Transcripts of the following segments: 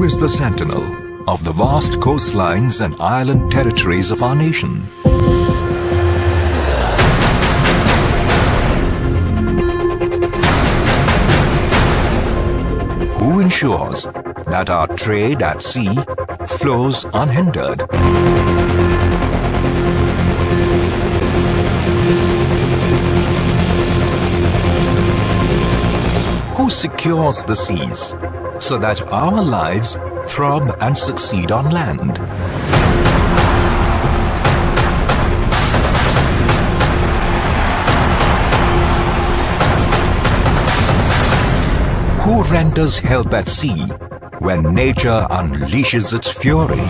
Who is the sentinel of the vast coastlines and island territories of our nation? Who ensures that our trade at sea flows unhindered? Who secures the seas so that our lives throb and succeed on land? Who renders help at sea when nature unleashes its fury?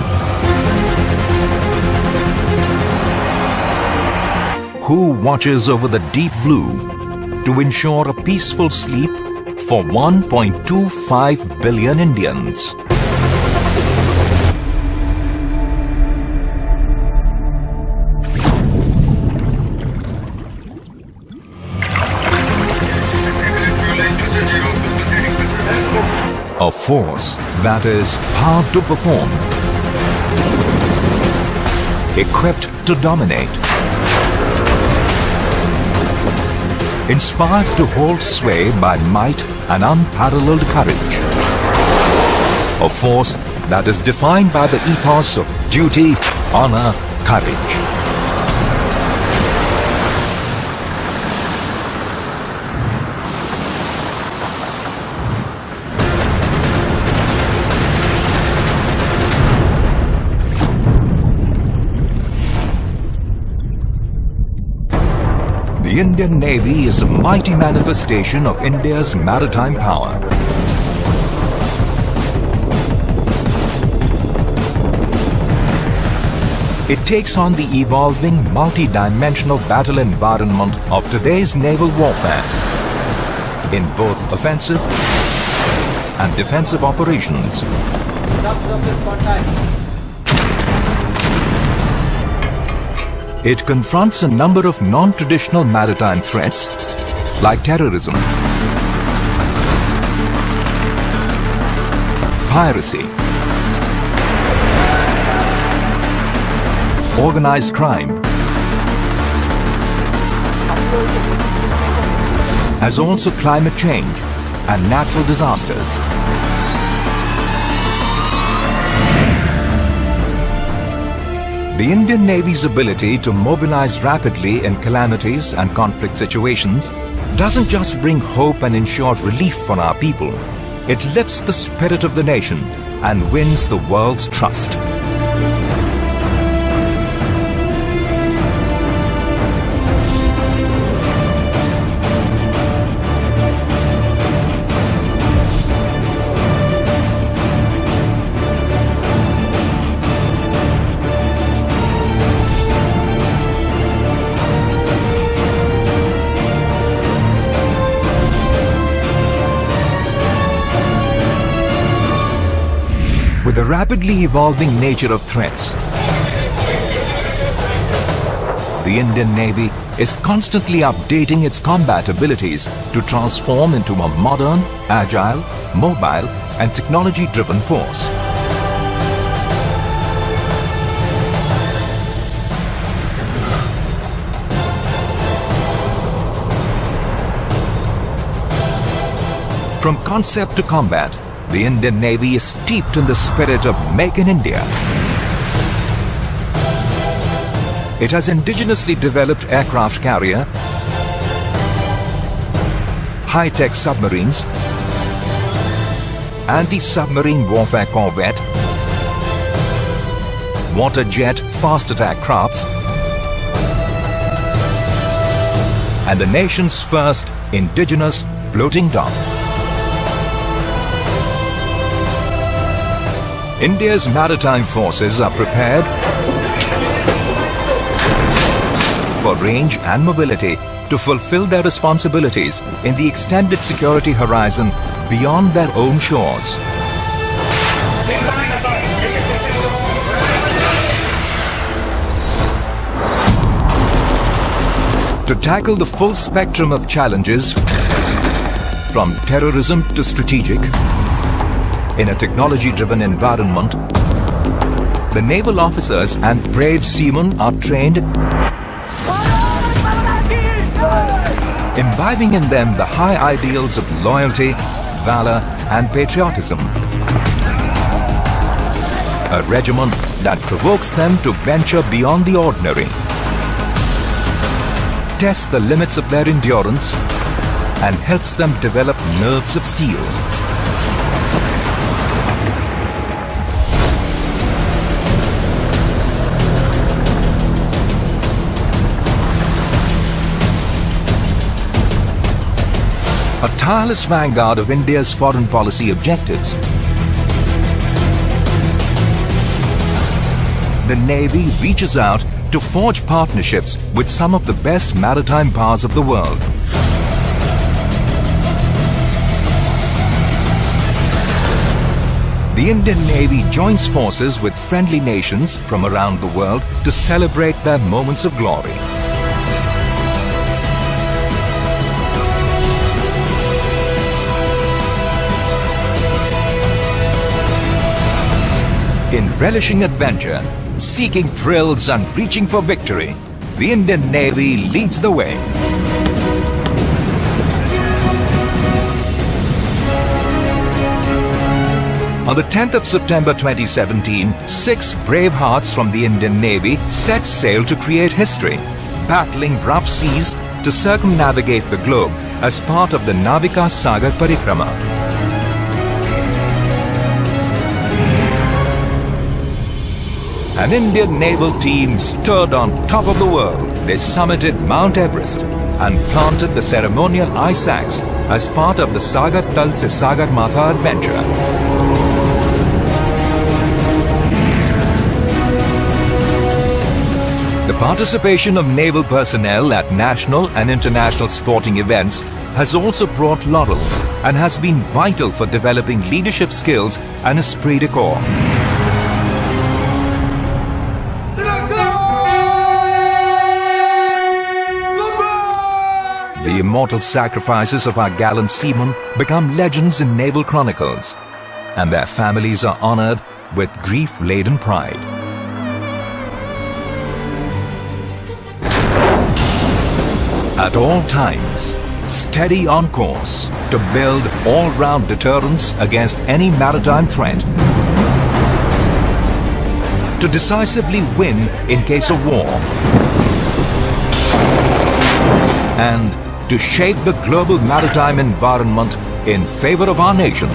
Who watches over the deep blue to ensure a peaceful sleep for 1.25 billion Indians? A force that is powered to perform, equipped to dominate, inspired to hold sway by might and unparalleled courage. A force that is defined by the ethos of duty, honor, courage. The Indian Navy is a mighty manifestation of India's maritime power. It takes on the evolving, multi-dimensional battle environment of today's naval warfare in both offensive and defensive operations. It confronts a number of non-traditional maritime threats like terrorism, piracy, organized crime, as also climate change and natural disasters. The Indian Navy's ability to mobilize rapidly in calamities and conflict situations doesn't just bring hope and ensure relief for our people. It lifts the spirit of the nation and wins the world's trust. With the rapidly evolving nature of threats, the Indian Navy is constantly updating its combat abilities to transform into a modern, agile, mobile, and technology-driven force. From concept to combat, the Indian Navy is steeped in the spirit of Make in India. It has indigenously developed aircraft carrier, high-tech submarines, anti-submarine warfare corvette, water jet fast attack crafts, and the nation's first indigenous floating dock. India's maritime forces are prepared for range and mobility to fulfill their responsibilities in the extended security horizon beyond their own shores. To tackle the full spectrum of challenges, from terrorism to strategic, In a technology-driven environment, the naval officers and brave seamen are trained, imbibing in them the high ideals of loyalty, valor and patriotism. A regiment that provokes them to venture beyond the ordinary, test the limits of their endurance and helps them develop nerves of steel. A tireless vanguard of India's foreign policy objectives. The Navy reaches out to forge partnerships with some of the best maritime powers of the world. The Indian Navy joins forces with friendly nations from around the world to celebrate their moments of glory. In relishing adventure, seeking thrills and reaching for victory, the Indian Navy leads the way. On the 10th of September 2017, 6 brave hearts from the Indian Navy set sail to create history, battling rough seas to circumnavigate the globe as part of the Navika Sagar Parikrama. An Indian naval team stood on top of the world. They summited Mount Everest and planted the ceremonial ice axe as part of the Sagar Tal Se Sagar Matha adventure. The participation of naval personnel at national and international sporting events has also brought laurels and has been vital for developing leadership skills and esprit de corps. The immortal sacrifices of our gallant seamen become legends in naval chronicles, and their families are honored with grief-laden pride. At all times, steady on course to build all-round deterrence against any maritime threat, to decisively win in case of war, and to shape the global maritime environment in favor of our nation.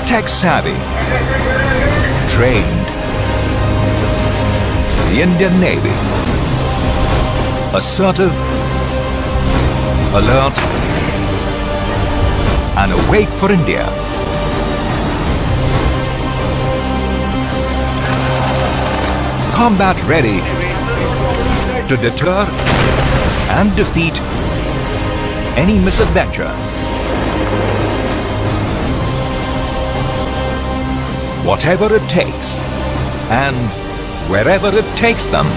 Tech-savvy, trained, the Indian Navy, assertive, alert, and awake for India. Combat ready to deter and defeat any misadventure. Whatever it takes and wherever it takes them.